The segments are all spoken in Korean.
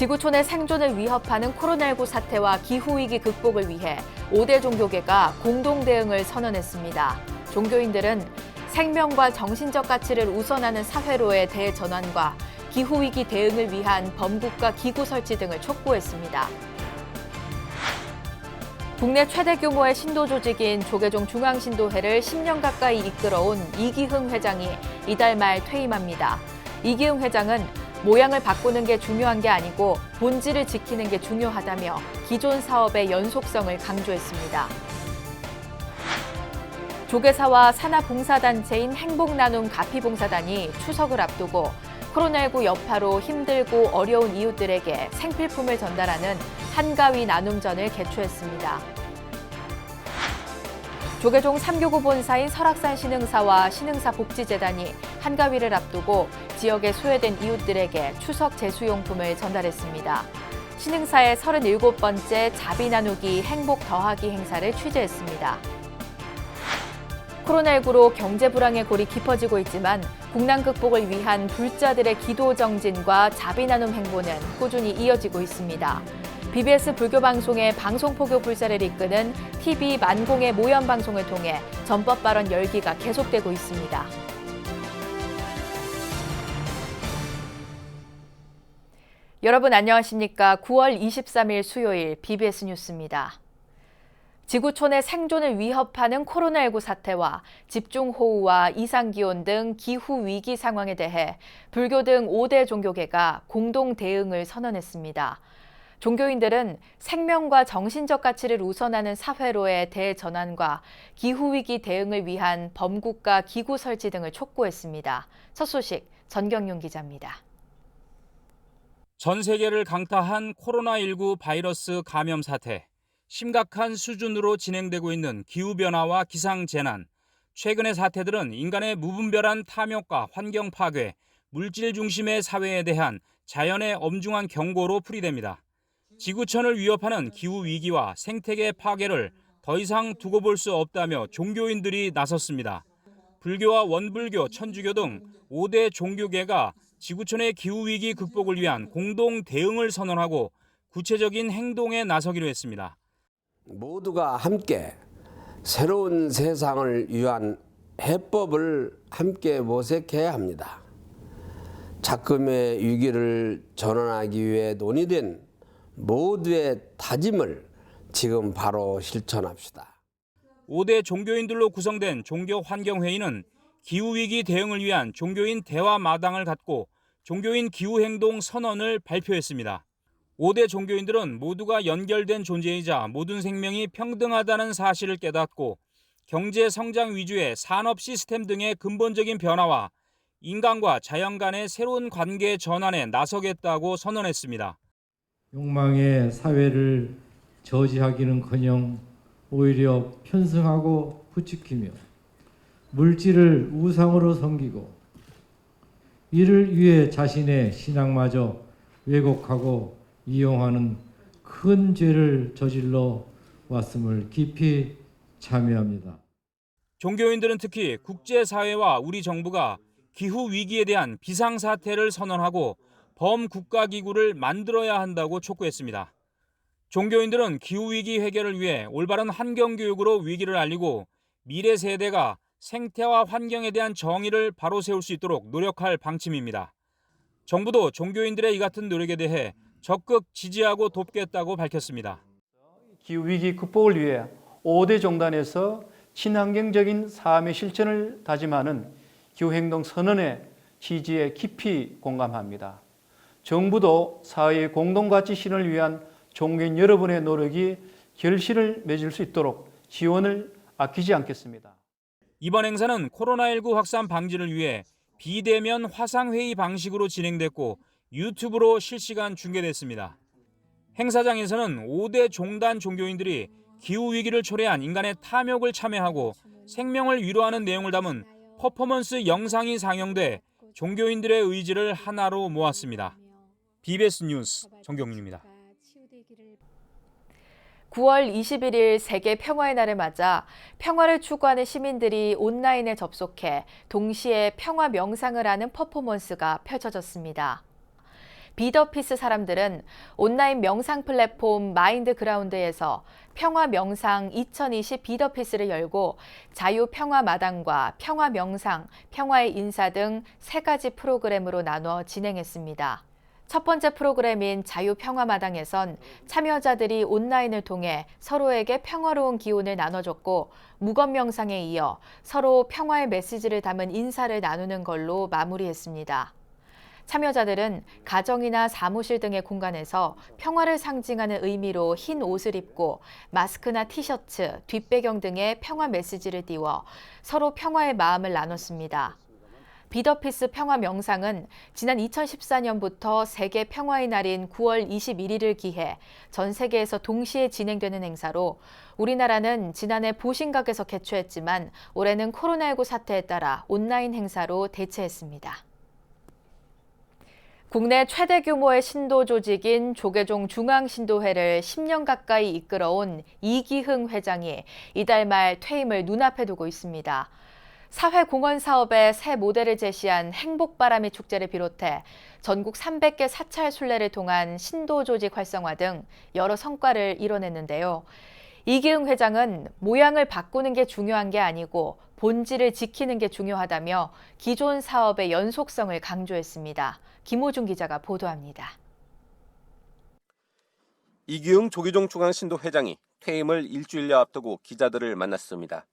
지구촌의 생존을 위협하는 코로나19 사태와 기후위기 극복을 위해 5대 종교계가 공동 대응을 선언했습니다. 종교인들은 생명과 정신적 가치를 우선하는 사회로의 대전환과 기후위기 대응을 위한 범국가 기구 설치 등을 촉구했습니다. 국내 최대 규모의 신도 조직인 조계종 중앙신도회를 10년 가까이 이끌어온 이기흥 회장이 이달 말 퇴임합니다. 이기흥 회장은 모양을 바꾸는 게 중요한 게 아니고 본질을 지키는 게 중요하다며 기존 사업의 연속성을 강조했습니다. 조계사와 산하봉사단체인 행복나눔 가피봉사단이 추석을 앞두고 코로나19 여파로 힘들고 어려운 이웃들에게 생필품을 전달하는 한가위 나눔전을 개최했습니다. 조계종 3교구 본사인 설악산 신흥사와 신흥사 복지재단이 한가위를 앞두고 지역에 소외된 이웃들에게 추석 제수용품을 전달했습니다. 신흥사의 37번째 자비 나누기 행복 더하기 행사를 취재했습니다. 코로나19로 경제 불황의 골이 깊어지고 있지만 국난 극복을 위한 불자들의 기도 정진과 자비 나눔 행보는 꾸준히 이어지고 있습니다. BBS 불교방송의 방송포교 불사를 이끄는 TV 만공의 모연 방송을 통해 전법 발언 열기가 계속되고 있습니다. 여러분 안녕하십니까? 9월 23일 수요일 BBS 뉴스입니다. 지구촌의 생존을 위협하는 코로나19 사태와 집중호우와 이상기온 등 기후위기 상황에 대해 불교 등 5대 종교계가 공동 대응을 선언했습니다. 종교인들은 생명과 정신적 가치를 우선하는 사회로의 대전환과 기후위기 대응을 위한 범국가 기구 설치 등을 촉구했습니다. 첫 소식 전경윤 기자입니다. 전 세계를 강타한 코로나19 바이러스 감염 사태, 심각한 수준으로 진행되고 있는 기후변화와 기상재난, 최근의 사태들은 인간의 무분별한 탐욕과 환경 파괴, 물질 중심의 사회에 대한 자연의 엄중한 경고로 풀이됩니다. 지구촌을 위협하는 기후위기와 생태계 파괴를 더 이상 두고 볼 수 없다며 종교인들이 나섰습니다. 불교와 원불교, 천주교 등 5대 종교계가 지구촌의 기후위기 극복을 위한 공동 대응을 선언하고 구체적인 행동에 나서기로 했습니다. 모두가 함께 새로운 세상을 위한 해법을 함께 모색해야 합니다. 작금의 위기를 전환하기 위해 논의된 모두의 다짐을 지금 바로 실천합시다. 5대 종교인들로 구성된 종교환경회의는 기후위기 대응을 위한 종교인 대화 마당을 갖고 종교인 기후행동 선언을 발표했습니다. 5대 종교인들은 모두가 연결된 존재이자 모든 생명이 평등하다는 사실을 깨닫고 경제 성장 위주의 산업 시스템 등의 근본적인 변화와 인간과 자연 간의 새로운 관계 전환에 나서겠다고 선언했습니다. 욕망의 사회를 저지하기는커녕 오히려 편승하고 부추기며 물질을 우상으로 섬기고 이를 위해 자신의 신앙마저 왜곡하고 이용하는 큰 죄를 저질러 왔음을 깊이 참여합니다. 종교인들은 특히 국제사회와 우리 정부가 기후위기에 대한 비상사태를 선언하고 범국가기구를 만들어야 한다고 촉구했습니다. 종교인들은 기후위기 해결을 위해 올바른 환경교육으로 위기를 알리고 미래 세대가 생태와 환경에 대한 정의를 바로 세울 수 있도록 노력할 방침입니다. 정부도 종교인들의 이 같은 노력에 대해 적극 지지하고 돕겠다고 밝혔습니다. 기후위기 극복을 위해 5대 종단에서 친환경적인 삶의 실천을 다짐하는 기후행동 선언의 취지에 깊이 공감합니다. 정부도 사회의 공동가치 실현을 위한 종교인 여러분의 노력이 결실을 맺을 수 있도록 지원을 아끼지 않겠습니다. 이번 행사는 코로나19 확산 방지를 위해 비대면 화상회의 방식으로 진행됐고 유튜브로 실시간 중계됐습니다. 행사장에서는 5대 종단 종교인들이 기후위기를 초래한 인간의 탐욕을 참여하고 생명을 위로하는 내용을 담은 퍼포먼스 영상이 상영돼 종교인들의 의지를 하나로 모았습니다. BBS 뉴스 정경윤입니다. 9월 21일 세계 평화의 날을 맞아 평화를 추구하는 시민들이 온라인에 접속해 동시에 평화 명상을 하는 퍼포먼스가 펼쳐졌습니다. 비더피스 사람들은 온라인 명상 플랫폼 마인드그라운드에서 평화 명상 2020 비더피스를 열고 자유 평화 마당과 평화 명상, 평화의 인사 등 3가지 프로그램으로 나눠 진행했습니다. 첫 번째 프로그램인 자유평화마당에선 참여자들이 온라인을 통해 서로에게 평화로운 기운을 나눠줬고 무건명상에 이어 서로 평화의 메시지를 담은 인사를 나누는 걸로 마무리했습니다. 참여자들은 가정이나 사무실 등의 공간에서 평화를 상징하는 의미로 흰 옷을 입고 마스크나 티셔츠, 뒷배경 등의 평화 메시지를 띄워 서로 평화의 마음을 나눴습니다. 비더피스 평화 명상은 지난 2014년부터 세계 평화의 날인 9월 21일을 기해 전 세계에서 동시에 진행되는 행사로 우리나라는 지난해 보신각에서 개최했지만 올해는 코로나19 사태에 따라 온라인 행사로 대체했습니다. 국내 최대 규모의 신도 조직인 조계종 중앙신도회를 10년 가까이 이끌어온 이기흥 회장이 이달 말 퇴임을 눈앞에 두고 있습니다. 사회공헌 사업의 새 모델을 제시한 행복바람이 축제를 비롯해 전국 300개 사찰 순례를 통한 신도 조직 활성화 등 여러 성과를 이뤄냈는데요. 이기흥 회장은 모양을 바꾸는 게 중요한 게 아니고 본질을 지키는 게 중요하다며 기존 사업의 연속성을 강조했습니다. 김호중 기자가 보도합니다. 이기흥 조계종 중앙신도 회장이 퇴임을 일주일여 앞두고 기자들을 만났습니다.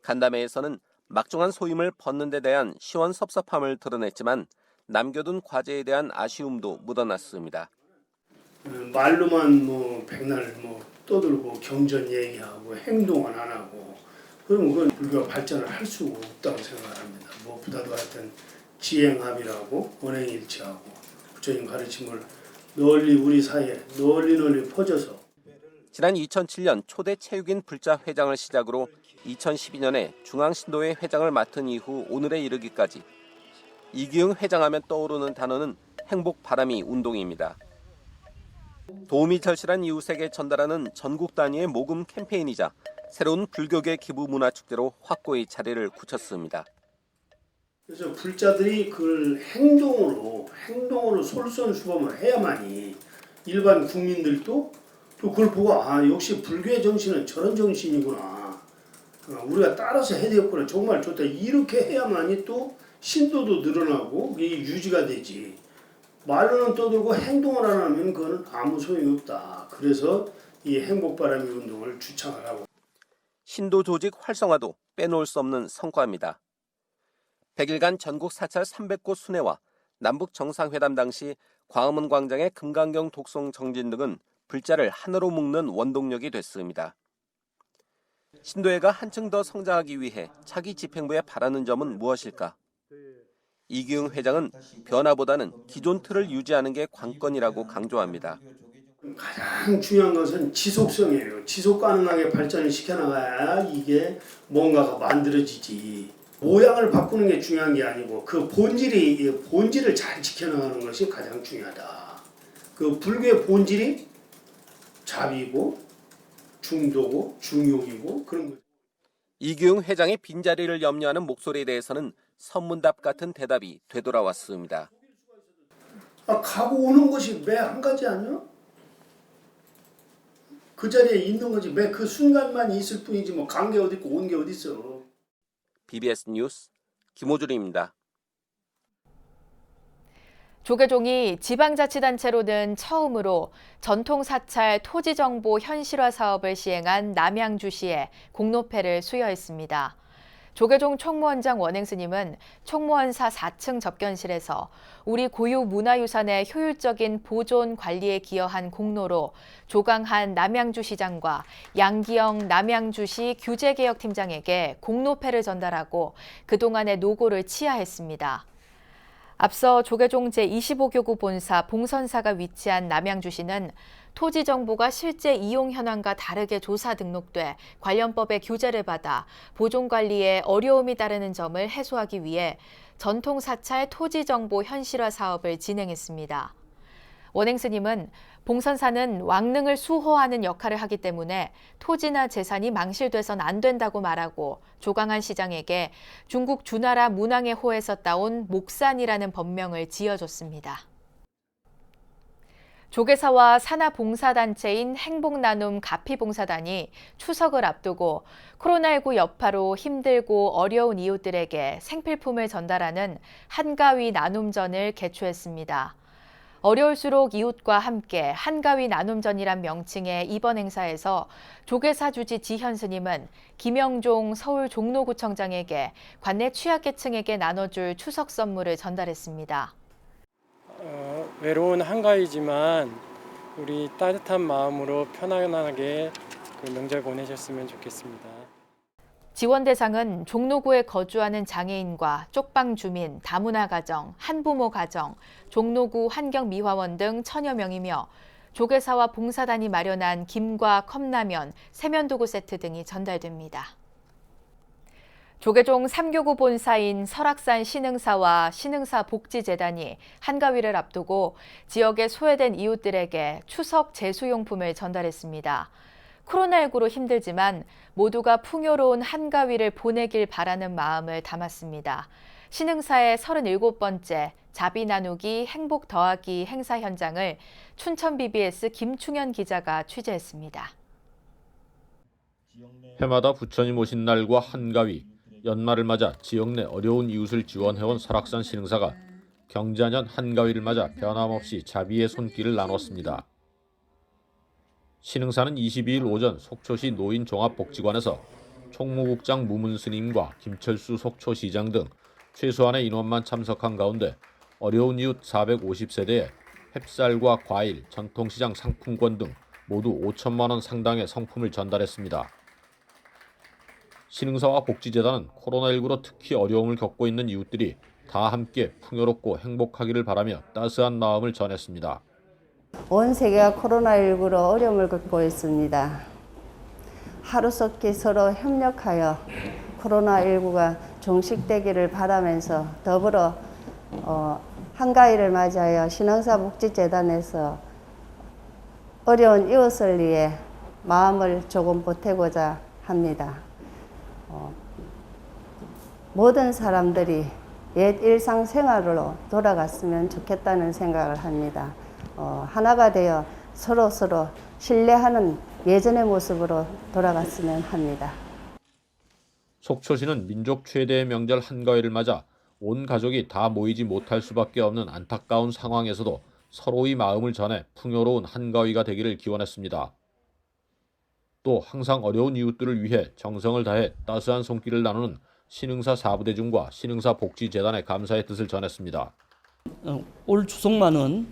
간담회에서는 막중한 소임을 벗는 데 대한 시원섭섭함을 드러냈지만 남겨둔 과제에 대한 아쉬움도 묻어났습니다. 말로만 백날 떠들고 경전 얘기하고 행동은 안 하고 그럼 그건 불교가 발전을 할 수가 없다고 생각합니다. 무엇보다도 하여튼 지행합이라고 언행일치하고 부처님 가르침을 널리 우리 사이에 널리 퍼져서 지난 2007년 초대 체육인 불자 회장을 시작으로 2012년에 중앙신도회 회장을 맡은 이후 오늘에 이르기까지 이기흥 회장하면 떠오르는 단어는 행복바람이 운동입니다. 도움이 절실한 이웃에게 전달하는 전국 단위의 모금 캠페인이자 새로운 불교계 기부 문화 축제로 확고히 자리를 굳혔습니다. 그래서 불자들이 그걸 행동으로 솔선수범을 해야만이 일반 국민들도 또 그걸 보고 역시 불교의 정신은 저런 정신이구나. 우리가 따라서 해야 되겠구나. 정말 좋다. 이렇게 해야만이 또 신도도 늘어나고 이게 유지가 되지. 말로는 떠들고 행동을 안 하면 그건 아무 소용이 없다. 그래서 이 행복바람이 운동을 주창을 하고. 신도 조직 활성화도 빼놓을 수 없는 성과입니다. 100일간 전국 사찰 300곳 순회와 남북 정상회담 당시 광화문 광장의 금강경 독송 정진 등은 불자를 하나로 묶는 원동력이 됐습니다. 신도회가 한층 더 성장하기 위해 차기 집행부에 바라는 점은 무엇일까? 이기흥 회장은 변화보다는 기존 틀을 유지하는 게 관건이라고 강조합니다. 가장 중요한 것은 지속성이에요. 지속 가능하게 발전을 시켜나가야 이게 뭔가가 만들어지지. 모양을 바꾸는 게 중요한 게 아니고 그 본질을 잘 지켜나가는 것이 가장 중요하다. 그 불교의 본질이 자비고 중도고 중용이고 그런 거. 이기흥 회장의 빈자리를 염려하는 목소리에 대해서는 선문답 같은 대답이 되돌아왔습니다. 가고 오는 것이 매 한 가지 아니야? 그 자리에 있는 거지. 매 그 순간만 있을 뿐이지 간 게 어디 있고 온 게 어디 있어. BBS 뉴스 김호준입니다. 조계종이 지방자치단체로는 처음으로 전통사찰 토지정보 현실화 사업을 시행한 남양주시에 공로패를 수여했습니다. 조계종 총무원장 원행스님은 총무원사 4층 접견실에서 우리 고유 문화유산의 효율적인 보존 관리에 기여한 공로로 조강한 남양주시장과 양기영 남양주시 규제개혁팀장에게 공로패를 전달하고 그동안의 노고를 치하했습니다. 앞서 조계종 제25교구 본사 봉선사가 위치한 남양주시는 토지 정보가 실제 이용 현황과 다르게 조사 등록돼 관련법의 규제를 받아 보존 관리에 어려움이 따르는 점을 해소하기 위해 전통 사찰 토지 정보 현실화 사업을 진행했습니다. 원행스님은 봉선사는 왕릉을 수호하는 역할을 하기 때문에 토지나 재산이 망실돼선 안 된다고 말하고 조강한 시장에게 중국 주나라 문왕의 호에서 따온 목산이라는 법명을 지어줬습니다. 조계사와 산하봉사단체인 행복나눔 가피봉사단이 추석을 앞두고 코로나19 여파로 힘들고 어려운 이웃들에게 생필품을 전달하는 한가위 나눔전을 개최했습니다. 어려울수록 이웃과 함께 한가위 나눔전이란 명칭의 이번 행사에서 조계사 주지 지현 스님은 김영종 서울 종로구청장에게 관내 취약계층에게 나눠줄 추석 선물을 전달했습니다. 외로운 한가위지만 우리 따뜻한 마음으로 편안하게 그 명절 보내셨으면 좋겠습니다. 지원 대상은 종로구에 거주하는 장애인과 쪽방 주민, 다문화 가정, 한부모 가정, 종로구 환경미화원 등 1000여 명이며 조계사와 봉사단이 마련한 김과 컵라면, 세면도구 세트 등이 전달됩니다. 조계종 3교구 본사인 설악산 신흥사와 신흥사 복지재단이 한가위를 앞두고 지역에 소외된 이웃들에게 추석 제수용품을 전달했습니다. 코로나19로 힘들지만 모두가 풍요로운 한가위를 보내길 바라는 마음을 담았습니다. 신흥사의 37번째 자비 나누기 행복 더하기 행사 현장을 춘천 BBS 김충현 기자가 취재했습니다. 해마다 부처님 오신 날과 한가위, 연말을 맞아 지역 내 어려운 이웃을 지원해온 설악산 신흥사가 경자년 한가위를 맞아 변함없이 자비의 손길을 나눴습니다. 신흥사는 22일 오전 속초시 노인종합복지관에서 총무국장 무문스님과 김철수 속초시장 등 최소한의 인원만 참석한 가운데 어려운 이웃 450세대에 햅쌀과 과일, 전통시장 상품권 등 모두 5천만 원 상당의 성품을 전달했습니다. 신흥사와 복지재단은 코로나19로 특히 어려움을 겪고 있는 이웃들이 다 함께 풍요롭고 행복하기를 바라며 따스한 마음을 전했습니다. 온 세계가 코로나19로 어려움을 겪고 있습니다. 하루속히 서로 협력하여 코로나19가 종식되기를 바라면서 더불어 한가위를 맞이하여 신흥사 복지재단에서 어려운 이웃을 위해 마음을 조금 보태고자 합니다. 모든 사람들이 옛 일상생활로 돌아갔으면 좋겠다는 생각을 합니다. 하나가 되어 서로 신뢰하는 예전의 모습으로 돌아갔으면 합니다. 속초시는 민족 최대의 명절 한가위를 맞아 온 가족이 다 모이지 못할 수밖에 없는 안타까운 상황에서도 서로의 마음을 전해 풍요로운 한가위가 되기를 기원했습니다. 또 항상 어려운 이웃들을 위해 정성을 다해 따스한 손길을 나누는 신흥사 사부대중과 신흥사 복지재단의 감사의 뜻을 전했습니다. 올 추석만은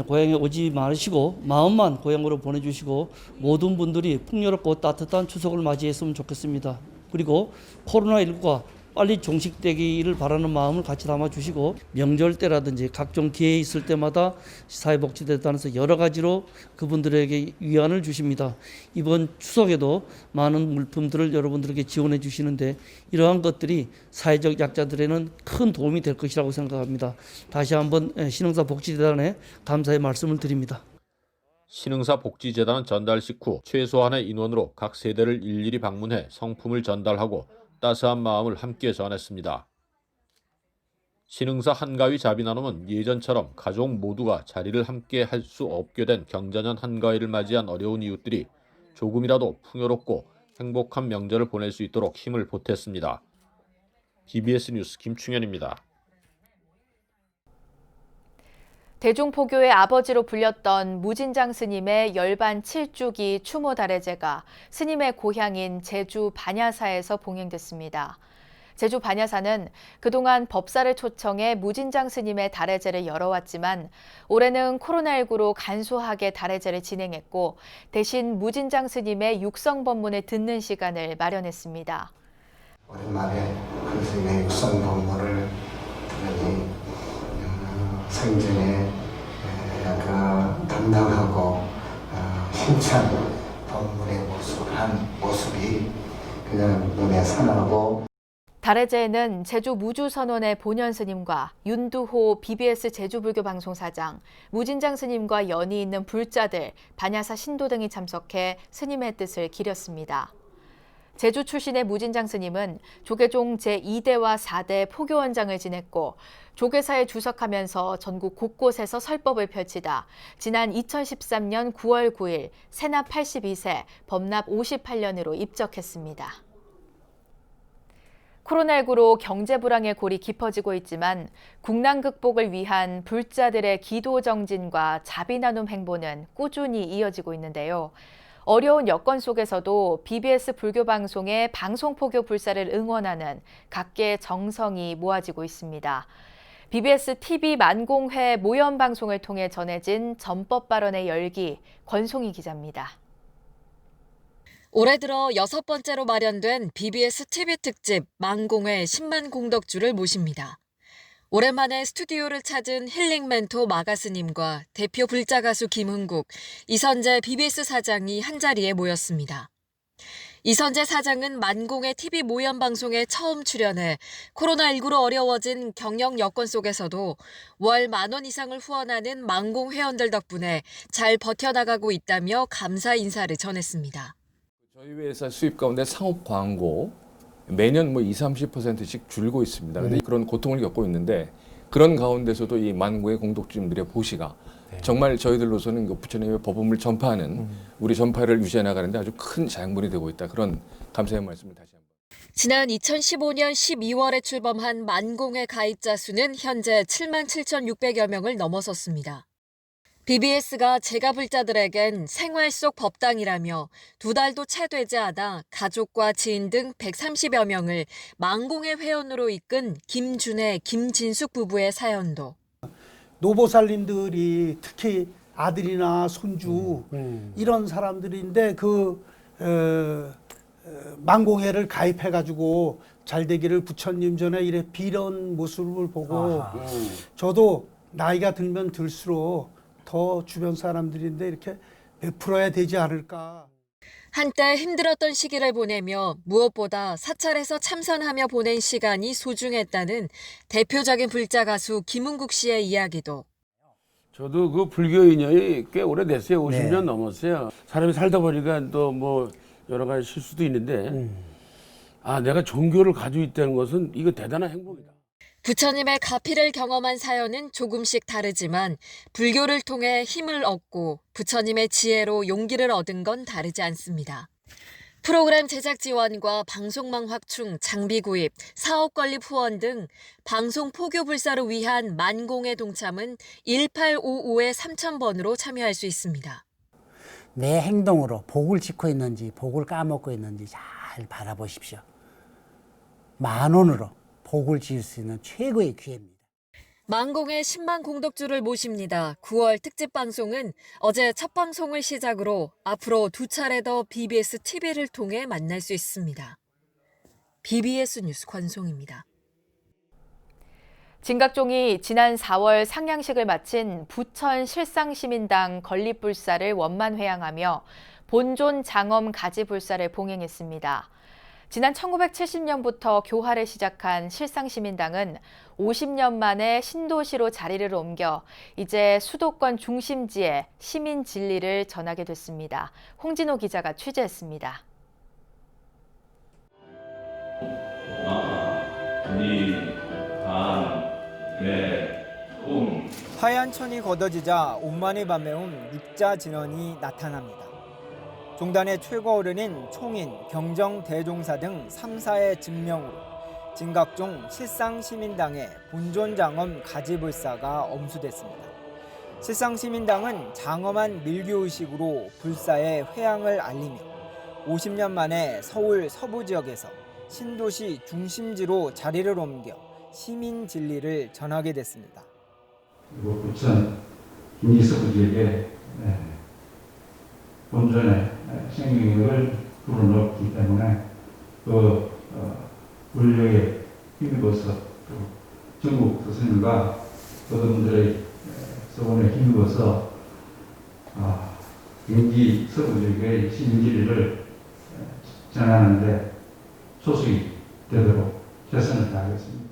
고향에 오지 마시고 마음만 고향으로 보내주시고 모든 분들이 풍요롭고 따뜻한 추석을 맞이했으면 좋겠습니다. 그리고 코로나19가 빨리 종식되기를 바라는 마음을 같이 담아주시고 명절 때라든지 각종 기회 있을 때마다 사회복지재단에서 여러 가지로 그분들에게 위안을 주십니다. 이번 추석에도 많은 물품들을 여러분들에게 지원해 주시는데 이러한 것들이 사회적 약자들에는 큰 도움이 될 것이라고 생각합니다. 다시 한번 신흥사 복지재단에 감사의 말씀을 드립니다. 신흥사 복지재단은 전달식 후 최소한의 인원으로 각 세대를 일일이 방문해 성품을 전달하고 따스한 마음을 함께 전했습니다. 신흥사 한가위 자비나눔은 예전처럼 가족 모두가 자리를 함께 할 수 없게 된 경자년 한가위를 맞이한 어려운 이웃들이 조금이라도 풍요롭고 행복한 명절을 보낼 수 있도록 힘을 보탰습니다. BBS 뉴스 김충현입니다. 대중포교의 아버지로 불렸던 무진장 스님의 열반 7주기 추모 다래제가 스님의 고향인 제주 반야사에서 봉행됐습니다. 제주 반야사는 그동안 법사를 초청해 무진장 스님의 다래제를 열어왔지만 올해는 코로나19로 간소하게 다래제를 진행했고 대신 무진장 스님의 육성법문을 듣는 시간을 마련했습니다. 오랜만에 그 스님의 육성법문을 들으니 생전에 담당하고 힘찬 법문의 모습이 그냥 눈에 선하고 다래제에는 제주 무주선원의 본현 스님과 윤두호 BBS 제주불교 방송사장, 무진장 스님과 연이 있는 불자들, 반야사 신도 등이 참석해 스님의 뜻을 기렸습니다. 제주 출신의 무진장 스님은 조계종 제2대와 4대 포교원장을 지냈고 조계사에 주석하면서 전국 곳곳에서 설법을 펼치다 지난 2013년 9월 9일 세납 82세, 법납 58년으로 입적했습니다. 코로나19로 경제 불황의 골이 깊어지고 있지만 국난 극복을 위한 불자들의 기도 정진과 자비 나눔 행보는 꾸준히 이어지고 있는데요. 어려운 여건 속에서도 BBS 불교 방송의 방송포교 불사를 응원하는 각계의 정성이 모아지고 있습니다. BBS TV 만공회 모연 방송을 통해 전해진 전법 발언의 열기, 권송희 기자입니다. 올해 들어 6번째로 마련된 BBS TV 특집 만공회 10만 공덕주를 모십니다. 오랜만에 스튜디오를 찾은 힐링 멘토 마가스님과 대표 불자 가수 김흥국, 이선재 BBS 사장이 한자리에 모였습니다. 이선재 사장은 만공회 TV 모연 방송에 처음 출연해 코로나19로 어려워진 경영 여건 속에서도 월 10,000원 이상을 후원하는 만공 회원들 덕분에 잘 버텨나가고 있다며 감사 인사를 전했습니다. 저희 회사 수입 가운데 상업 광고 매년 20-30%씩 줄고 있습니다. 근데 그런 고통을 겪고 있는데 그런 가운데서도 이 만공의 공덕주님들의 보시가 정말 저희들로서는 부처님의 법음을 전파하는 우리 전파를 유지해 나가는데 아주 큰 장본이 되고 있다. 그런 감사의 말씀을 다시 한번. 지난 2015년 12월에 출범한 만공회 가입자 수는 현재 77,600여 명을 넘어섰습니다. BBS가 재가불자들에겐 생활 속 법당이라며 2달도 채 되지 않아 가족과 지인 등 130여 명을 만공회 회원으로 이끈 김준혜, 김진숙 부부의 사연도. 노보살님들이 특히 아들이나 손주 이런 사람들인데 만공회를 가입해가지고 잘 되기를 부처님 전에 이래 비런 모습을 보고 저도 나이가 들면 들수록 더 주변 사람들인데 이렇게 베풀어야 되지 않을까. 한때 힘들었던 시기를 보내며 무엇보다 사찰에서 참선하며 보낸 시간이 소중했다는 대표적인 불자 가수 김흥국 씨의 이야기도. 저도 그 불교 인연이 꽤 오래됐어요. 50년 넘었어요. 사람이 살다 보니까 또 뭐 여러 가지 실수도 있는데 내가 종교를 가지고 있다는 것은 이거 대단한 행복이다. 부처님의 가피를 경험한 사연은 조금씩 다르지만 불교를 통해 힘을 얻고 부처님의 지혜로 용기를 얻은 건 다르지 않습니다. 프로그램 제작 지원과 방송망 확충, 장비 구입, 사업 건립 후원 등 방송 포교 불사를 위한 만공회 동참은 1855-3000번으로 참여할 수 있습니다. 내 행동으로 복을 짓고 있는지 복을 까먹고 있는지 잘 바라보십시오. 10,000원으로 복을 지을 수 있는 최고의 기회입니다. 만공회 10만 공덕주를 모십니다. 9월 특집 방송은 어제 첫 방송을 시작으로 앞으로 2차례 더 BBS TV를 통해 만날 수 있습니다. BBS 뉴스 권송입니다. 진각종이 지난 4월 상냥식을 마친 부천 실상시민당 건립불사를 원만회양하며 본존 장엄 가지불사를 봉행했습니다. 지난 1970년부터 교화를 시작한 실상시민당은 50년 만에 신도시로 자리를 옮겨 이제 수도권 중심지에 시민 진리를 전하게 됐습니다. 홍진호 기자가 취재했습니다. 하얀 천이 걷어지자 온만이 밤매운 육자 진원이 나타납니다. 종단의 최고 어른인 총인, 경정 대종사 등 3사의 증명으로 진각종 실상시민당의 본존장엄 가지불사가 엄수됐습니다. 실상시민당은 장엄한 밀교의식으로 불사의 회양을 알리며 50년 만에 서울 서부 지역에서 신도시 중심지로 자리를 옮겨 시민 진리를 전하게 됐습니다. 그리고 부천 김지석 지역에 본전의 생명력을 불어넣었기 때문에 그 불교에 힘입어서 또 전국 스승님과 그분들의 서원에 힘입어서 경기 서부 지역의 시민진리를 전하는데 소속이 되도록 최선을 다하겠습니다.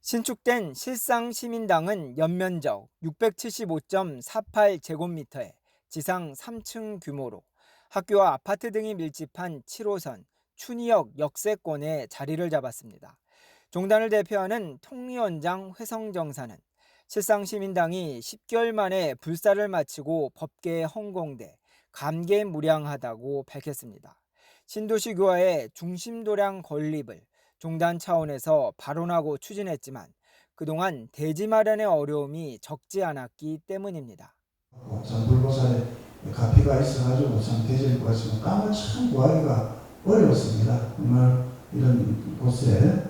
신축된 실상시민당은 연면적 675.48제곱미터에 지상 3층 규모로 학교와 아파트 등이 밀집한 7호선, 춘희역 역세권에 자리를 잡았습니다. 종단을 대표하는 통위원장 회성정사는 실상시민당이 10개월 만에 불사를 마치고 법계에 헌공돼 감개무량하다고 밝혔습니다. 신도시 교화의 중심도량 건립을 종단 차원에서 발언하고 추진했지만 그동안 대지 마련의 어려움이 적지 않았기 때문입니다. 전불보살의 가피가 있어가지고 참 대지를 구하시고 땅을 참 구하기가 어려웠습니다. 정말 이런 곳에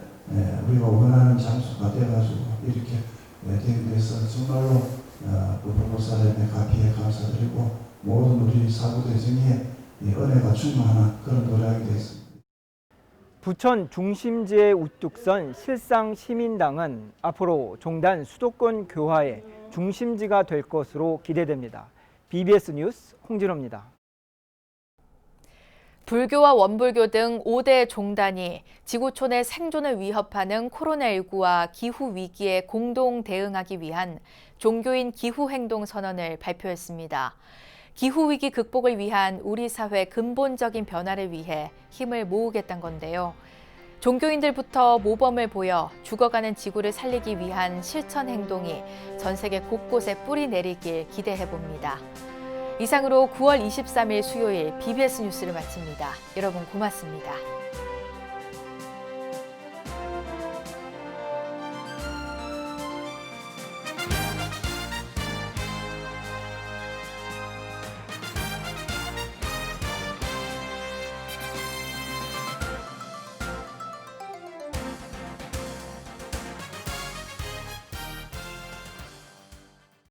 우리가 원하는 장소가 돼가지고 이렇게 되게 돼서 정말로 불보살의 가피에 감사드리고 모든 우리 사부대중의 은혜가 충만한 그런 노력이 되었습니다. 부천 중심지에 우뚝 선 실상시민당은 앞으로 종단 수도권 교화의 중심지가 될 것으로 기대됩니다. BBS 뉴스 홍진호입니다. 불교와 원불교 등 5대 종단이 지구촌의 생존을 위협하는 코로나19와 기후위기에 공동 대응하기 위한 종교인 기후행동선언을 발표했습니다. 기후위기 극복을 위한 우리 사회 근본적인 변화를 위해 힘을 모으겠다는 건데요. 종교인들부터 모범을 보여 죽어가는 지구를 살리기 위한 실천 행동이 전 세계 곳곳에 뿌리 내리길 기대해봅니다. 이상으로 9월 23일 수요일 BBS 뉴스를 마칩니다. 여러분 고맙습니다.